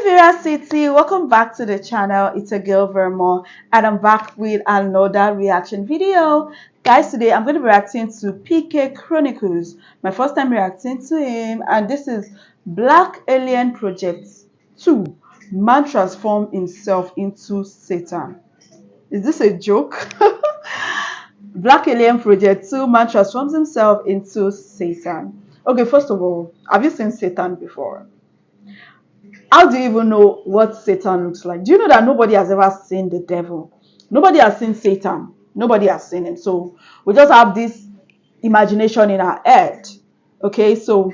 Vera City, welcome back to the channel. It's a girl Vermo and I'm back with another reaction video. Guys, today I'm going to be reacting to PK Chronicles, my first time reacting to him, and this is Black Alien Project 2, Man Transformed Himself into Satan. Is this a joke? Black Alien Project 2, Man Transforms Himself into Satan. Okay, first of all, have you seen Satan before? How do you even know what Satan looks like? Do you know that nobody has ever seen the devil? Nobody has seen Satan. Nobody has seen him. So we just have this imagination in our head. Okay, so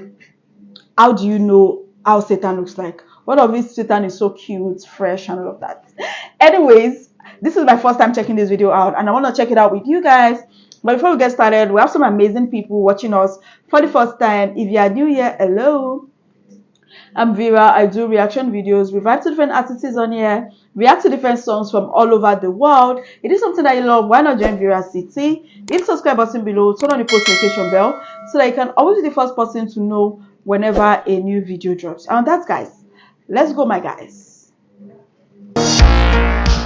how do you know how Satan looks like? What of it, Satan is so cute, fresh, and all of that. Anyways, this is my first time checking this video out, and I want to check it out with you guys. But before we get started, we have some amazing people watching us for the first time. If you are new here, hello. I'm Vera. I do reaction videos, react to different artists on here, react to different songs from all over the world. It is something that you love. Why not join Vera City? Hit the subscribe button below, turn on the post notification bell so that you can always be the first person to know whenever a new video drops. And that's, guys, let's go, my guys.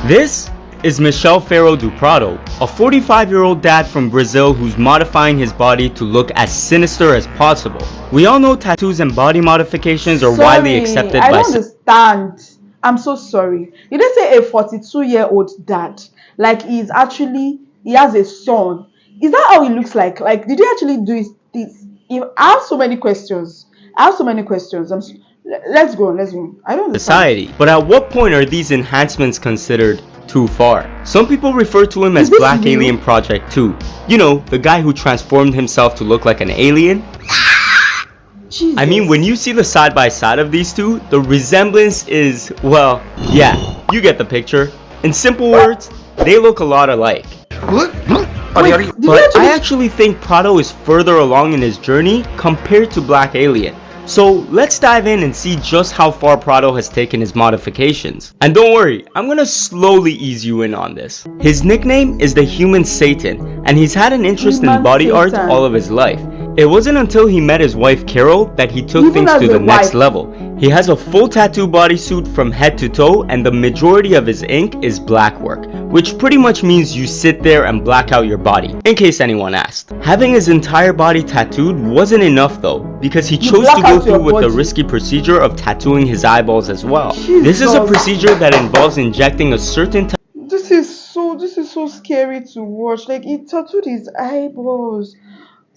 This is Michel Ferro do Prado, a 45-year-old dad from Brazil who's modifying his body to look as sinister as possible. We all know tattoos and body modifications are widely accepted I don't understand. I'm so sorry. You didn't say a 42-year-old dad. Like, he has a son. Is that how he looks like? Like, did he actually do this? I have so many questions. Let's go. I don't understand. Society. But at what point are these enhancements considered too far? Some people refer to him as Black Alien Project 2. You know, the guy who transformed himself to look like an alien. Jesus. I mean, when you see the side by side of these two, the resemblance is, well, yeah, you get the picture. In simple words, they look a lot alike. But I actually think Prado is further along in his journey compared to Black Alien. So let's dive in and see just how far Prado has taken his modifications. And don't worry, I'm gonna slowly ease you in on this. His nickname is the Human Satan, and he's had an interest in body art all of his life. It wasn't until he met his wife Carol that he took things to the next level. He has a full tattoo bodysuit from head to toe, and the majority of his ink is black work, which pretty much means you sit there and black out your body, in case anyone asked. Having his entire body tattooed wasn't enough though, because he chose to go through with the risky procedure of tattooing his eyeballs as well. This is a procedure that involves injecting a certain type. This is so scary to watch. Like, he tattooed his eyeballs.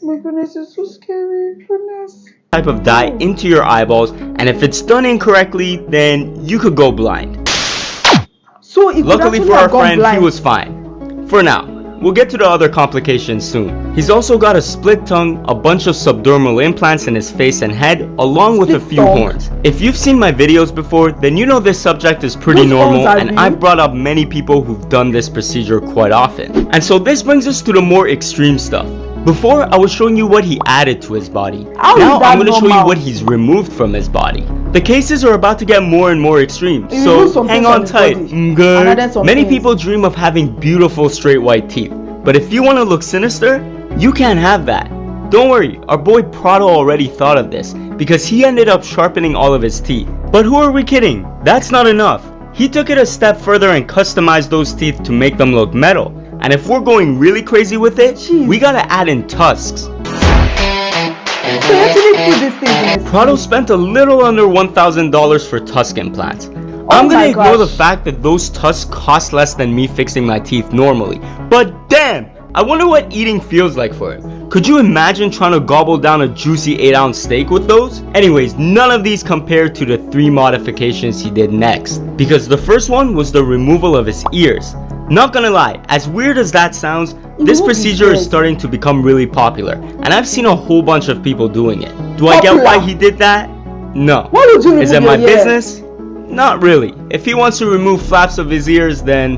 Oh my goodness, it's so scary. Goodness. Type of dye into your eyeballs, and if it's done incorrectly, then you could go blind. So luckily for our friend, he was fine. For now. We'll get to the other complications soon. He's also got a split tongue, a bunch of subdermal implants in his face and head, along with a few horns. If you've seen my videos before, then you know this subject is pretty normal, and I've brought up many people who've done this procedure quite often. And so this brings us to the more extreme stuff. Before, I was showing you what he added to his body. Now I'm going to show you what he's removed from his body. The cases are about to get more and more extreme, so hang on tight. Many people dream of having beautiful straight white teeth, but if you want to look sinister, you can't have that. Don't worry, our boy Prado already thought of this, because he ended up sharpening all of his teeth. But who are we kidding? That's not enough. He took it a step further and customized those teeth to make them look metal. And if we're going really crazy with it, we gotta add in tusks. Prado spent a little under $1,000 for tusk implants. I'm gonna ignore the fact that those tusks cost less than me fixing my teeth normally. But damn, I wonder what eating feels like for it. Could you imagine trying to gobble down a juicy 8-ounce steak with those? Anyways, none of these compare to the 3 modifications he did next. Because the first one was the removal of his ears. Not gonna lie, as weird as that sounds, this procedure is starting to become really popular, and I've seen a whole bunch of people doing it. Do I get why he did that? No. Is it my business? Not really. If he wants to remove flaps of his ears, then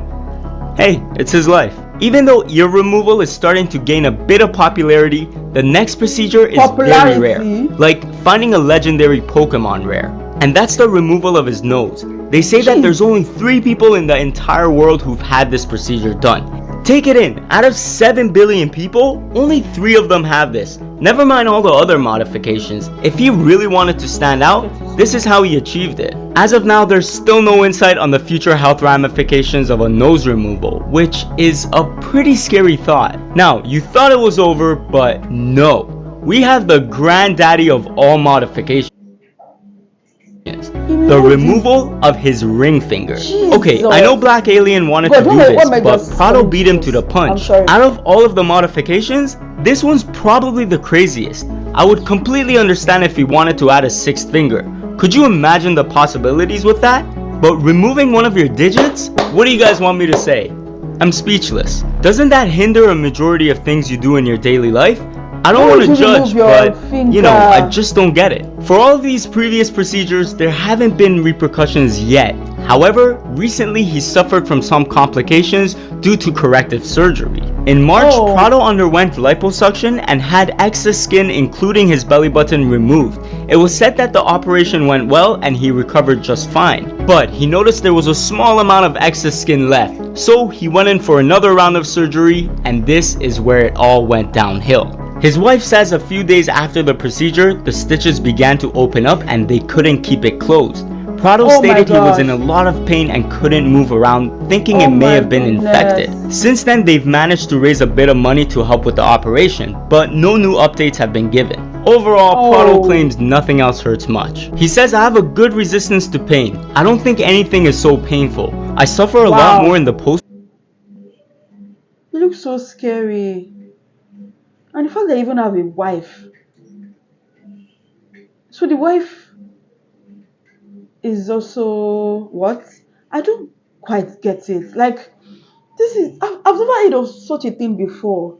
hey, it's his life. Even though ear removal is starting to gain a bit of popularity, the next procedure is very rare. Like finding a legendary Pokemon rare. And that's the removal of his nose. They say that there's only 3 people in the entire world who've had this procedure done. Take it in, out of 7 billion people, only 3 of them have this. Never mind all the other modifications, if he really wanted to stand out, this is how he achieved it. As of now, there's still no insight on the future health ramifications of a nose removal, which is a pretty scary thought. Now, you thought it was over, but no. We have the granddaddy of all modifications. The removal of his ring finger. Okay, I know Black Alien wanted to do this, but Prado beat him to the punch. Out of all of the modifications, this one's probably the craziest. I would completely understand if he wanted to add a sixth finger. Could you imagine the possibilities with that? But removing one of your digits? What do you guys want me to say? I'm speechless. Doesn't that hinder a majority of things you do in your daily life? I don't want to judge, but you know, I just don't get it. For all of these previous procedures, there haven't been repercussions yet. However, recently he suffered from some complications due to corrective surgery. In March, Prado underwent liposuction and had excess skin including his belly button removed. It was said that the operation went well and he recovered just fine. But he noticed there was a small amount of excess skin left. So he went in for another round of surgery, and this is where it all went downhill. His wife says a few days after the procedure, the stitches began to open up and they couldn't keep it closed. Prado stated he was in a lot of pain and couldn't move around, thinking it may have been infected. Since then, they've managed to raise a bit of money to help with the operation, but no new updates have been given. Overall, Prado claims nothing else hurts much. He says, I have a good resistance to pain. I don't think anything is so painful. I suffer a lot more in the post. You look so scary. And the fact they even have a wife. So the wife is also what? I don't quite get it. Like, this is, I've never heard of such a thing before.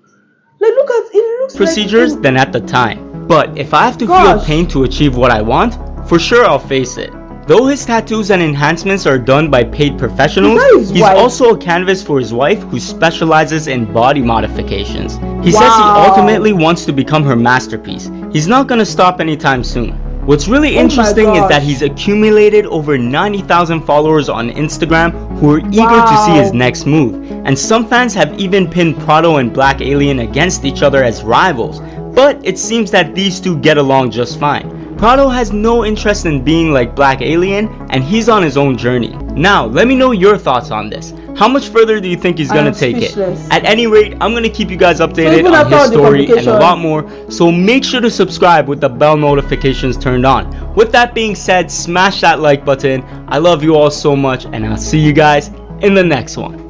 Like, look at it, looks procedures like than at the time. But if I have to feel pain to achieve what I want, for sure I'll face it. Though his tattoos and enhancements are done by paid professionals, he's also a canvas for his wife who specializes in body modifications. He says he ultimately wants to become her masterpiece. He's not gonna stop anytime soon. What's really interesting is that he's accumulated over 90,000 followers on Instagram who are eager to see his next move. And some fans have even pinned Prado and Black Alien against each other as rivals. But it seems that these two get along just fine. Prado has no interest in being like Black Alien, and he's on his own journey. Now, let me know your thoughts on this. How much further do you think he's gonna take it? At any rate, I'm gonna keep you guys updated on his story and a lot more, so make sure to subscribe with the bell notifications turned on. With that being said, smash that like button. I love you all so much, and I'll see you guys in the next one.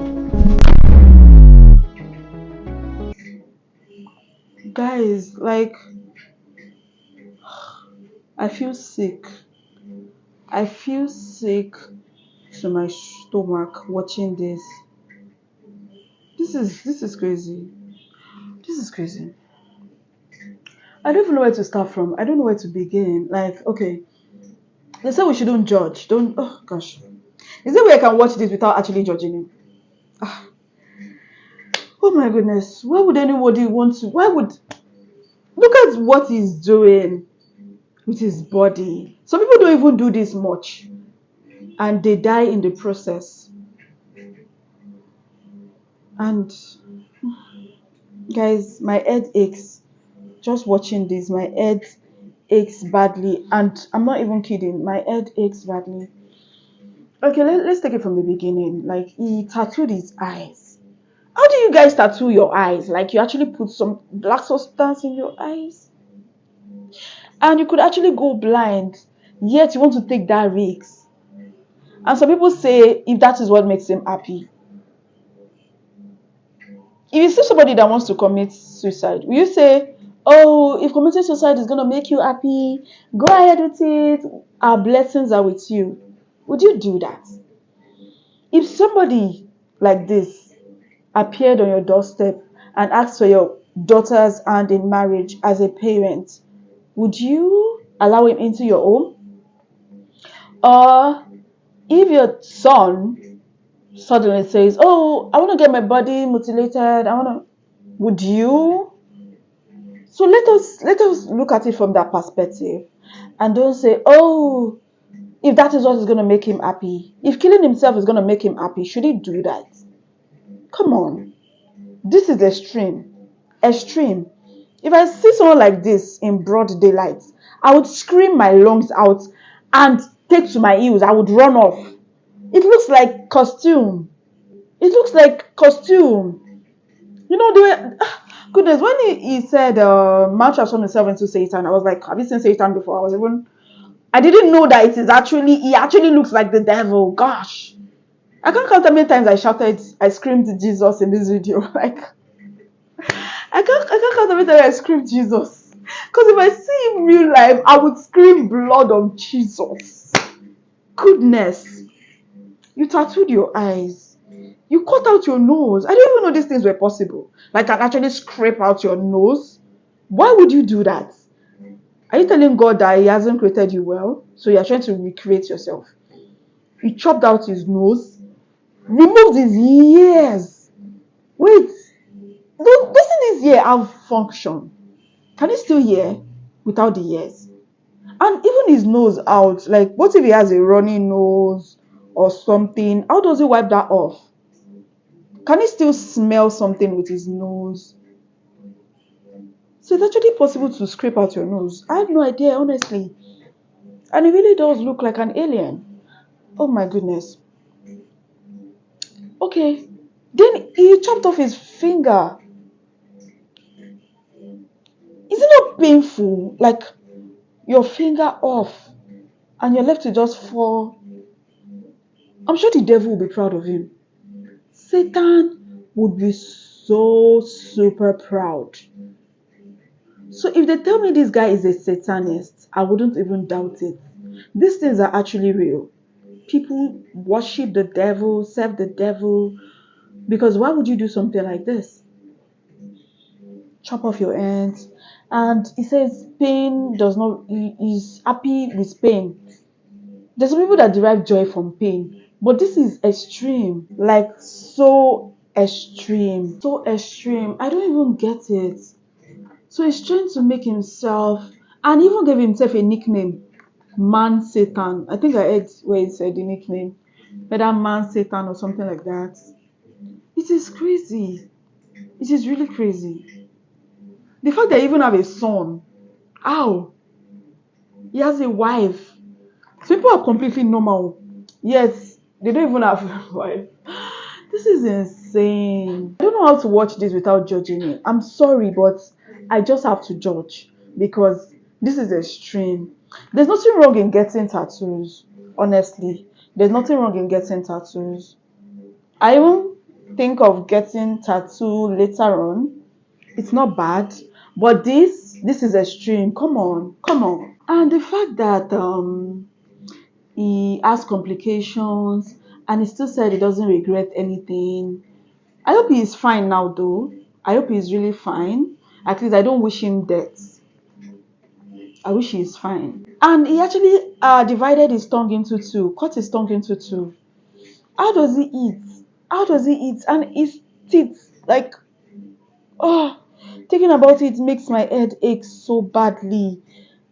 Guys, like, I feel sick. I feel sick to my stomach watching this. This is crazy. This is crazy. I don't even know where to start from. I don't know where to begin. Like, okay, they say we shouldn't judge. Don't. Oh gosh, is there a way I can watch this without actually judging him? Oh my goodness. Why would anybody want to? Why would? Look at what he's doing with his body. Some people don't even do this much, and they die in the process. And guys, my head aches just watching this. My head aches badly, and I'm not even kidding. My head aches badly. Okay, let's take it from the beginning. Like, he tattooed his eyes. How do you guys tattoo your eyes? Like, you actually put some black substance in your eyes, and you could actually go blind, yet you want to take that risk. And some people say if that is what makes them happy. If you see somebody that wants to commit suicide, will you say, oh, if committing suicide is going to make you happy, go ahead with it, our blessings are with you? Would you do that? If somebody like this appeared on your doorstep and asked for your daughter's hand in marriage as a parent, would you allow him into your home? Or if your son suddenly says, oh, I want to get my body mutilated, would you? So let us look at it from that perspective, and don't say, oh, if that is what is going to make him happy, if killing himself is going to make him happy, should he do that? Come on. This is extreme. If I see someone like this in broad daylight, I would scream my lungs out and take to my heels. I would run off. It looks like costume. It looks like costume. You know, the way, goodness, when he said, man transformed himself into Satan, I was like, have you seen Satan before? I didn't know that he actually looks like the devil. Gosh. I can't count how many times I screamed Jesus in this video. Like, I can't count how many times I screamed Jesus. Because if I see him real life, I would scream blood of Jesus. Goodness. You tattooed your eyes. You cut out your nose. I didn't even know these things were possible. Like, I can actually scrape out your nose. Why would you do that? Are you telling God that He hasn't created you well? So you're trying to recreate yourself. He chopped out his nose, removed his ears. Wait, doesn't his ear have function? Can he still hear without the ears? And even his nose out, like, what if he has a runny nose or something? How does he wipe that off? Can he still smell something with his nose? So it's actually possible to scrape out your nose. I had no idea, honestly. And it really does look like an alien. Oh my goodness. Okay. Then he chopped off his finger. Is it not painful? Like, your finger off and you're left to just fall. I'm sure the devil will be proud of him. Satan would be so super proud. So if they tell me this guy is a Satanist, I wouldn't even doubt it. These things are actually real. People worship the devil, serve the devil, because why would you do something like this? Chop off your hands. And he says pain does not, he is happy with pain. There's some people that derive joy from pain, but this is extreme, like so extreme, so extreme. I don't even get it. So he's trying to make himself, and even gave himself a nickname, Man Satan. I think I heard where he said the nickname, whether Man Satan or something like that. It is crazy. It is really crazy. The fact that I even have a son. How? He has a wife. So people are completely normal. Yes, they don't even have a wife. This is insane. I don't know how to watch this without judging it. I'm sorry, but I just have to judge because this is extreme. There's nothing wrong in getting tattoos, honestly. There's nothing wrong in getting tattoos. I even think of getting tattoo later on. It's not bad, but this is extreme. Come on, come on. And the fact that he has complications and he still said he doesn't regret anything. I hope he is fine now, though. I hope he's really fine. At least I don't wish him death. I wish he is fine. And he actually divided his tongue into two, cut his tongue into two. How does he eat? How does he eat? And his teeth, like, oh, thinking about it makes my head ache so badly.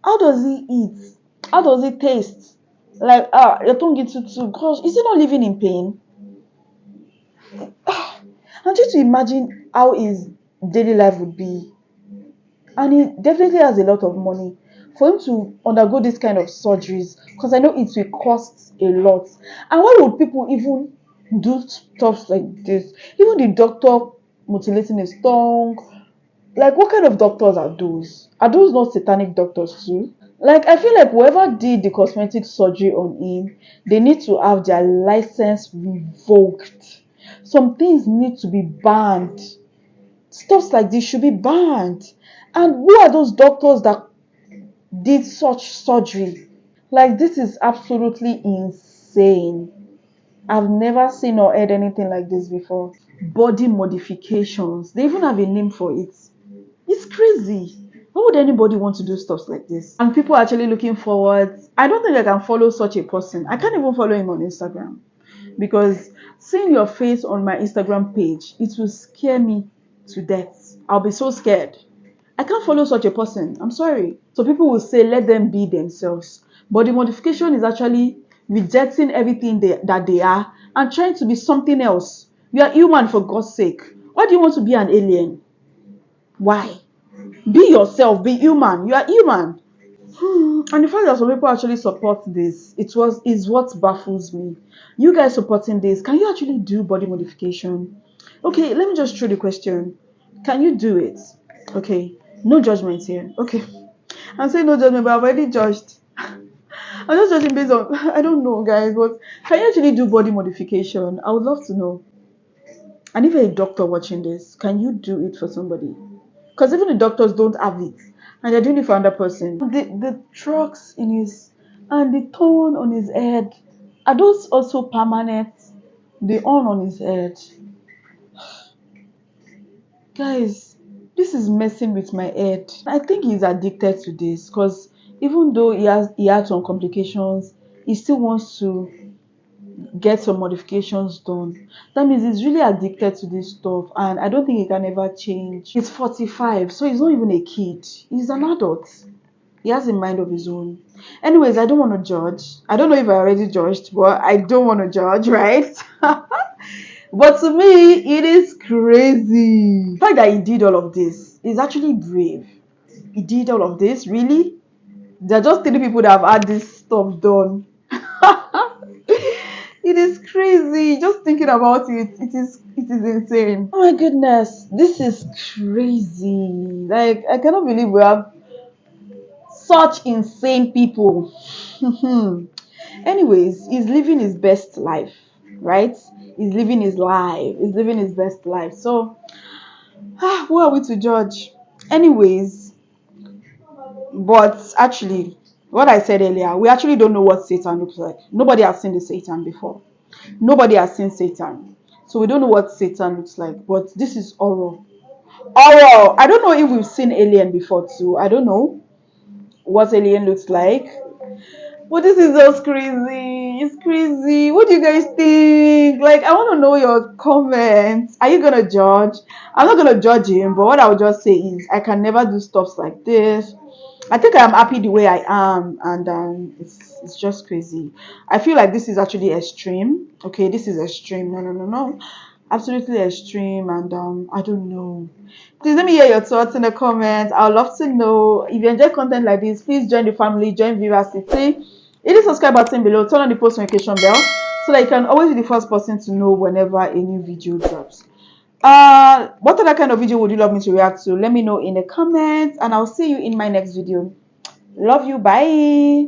How does he eat? How does it taste? Like, your tongue into two. Gosh, is he not living in pain? I'm trying to imagine how his daily life would be. And he definitely has a lot of money for him to undergo this kind of surgeries, because I know it will cost a lot. And why would people even do stuff like this? Even the doctor mutilating his tongue. Like, what kind of doctors are those? Are those not satanic doctors too? Like, I feel like whoever did the cosmetic surgery on him, they need to have their license revoked. Some things need to be banned. Stuff like this should be banned. And who are those doctors that did such surgery? Like, this is absolutely insane. I've never seen or heard anything like this before. Body modifications. They even have a name for it. It's crazy. Why would anybody want to do stuff like this? And people are actually looking forward. I don't think I can follow such a person. I can't even follow him on Instagram. Because seeing your face on my Instagram page, it will scare me to death. I'll be so scared. I can't follow such a person. I'm sorry. So people will say, let them be themselves. But the modification is actually rejecting everything that they are and trying to be something else. We are human, for God's sake. Why do you want to be an alien? Why? Be yourself, be human. You are human. And the fact that some people actually support this, is what baffles me. You guys supporting this, can you actually do body modification? Okay, let me just throw the question. Can you do it? Okay, no judgment here. Okay, I'm saying no judgment, but I've already judged. I'm just judging based on I don't know, guys, but can you actually do body modification? I would love to know. And if you're a doctor watching this, can you do it for somebody? Because even the doctors don't have it, and they're doing it for another person. The trucks in his and the thorn on his head, are those also permanent? The horn on his head, guys. This is messing with my head. I think he's addicted to this because even though he had some complications, he still wants to get some modifications done. That means he's really addicted to this stuff, and I don't think he can ever change. He's 45, so he's not even a kid. He's an adult. He has a mind of his own. Anyways, I don't want to judge. I don't know if I already judged, but I don't want to judge, right? But to me, it is crazy. The fact that he did all of this is actually brave. He did all of this, really? There are just 3 people that have had this stuff done. It is crazy. Just thinking about it, it is insane. Oh my goodness, this is crazy. Like, I cannot believe we have such insane people. Anyways, he's living his best life, right? He's living his life. He's living his best life. So, who are we to judge? Anyways, but actually, what I said earlier, we actually don't know what Satan looks like. Nobody has seen the Satan before. Nobody has seen Satan. So we don't know what Satan looks like. But this is horror. Horror. I don't know if we've seen Alien before too. I don't know what Alien looks like. But this is just crazy. It's crazy. What do you guys think? Like, I want to know your comments. Are you gonna judge? I'm not gonna judge him, but what I would just say is I can never do stuff like this. I think I'm happy the way I am, and it's just crazy. I feel like this is actually extreme. Okay, this is extreme. No, no, no, no, absolutely extreme, and I don't know. Please let me hear your thoughts in the comments. I'd love to know. If you enjoy content like this, please join the family, join Vivacity. Hit the subscribe button below, turn on the post notification bell so that you can always be the first person to know whenever a new video drops. What other kind of video would you love me to react to? Let me know in the comments, and I'll see you in my next video. Love you. Bye.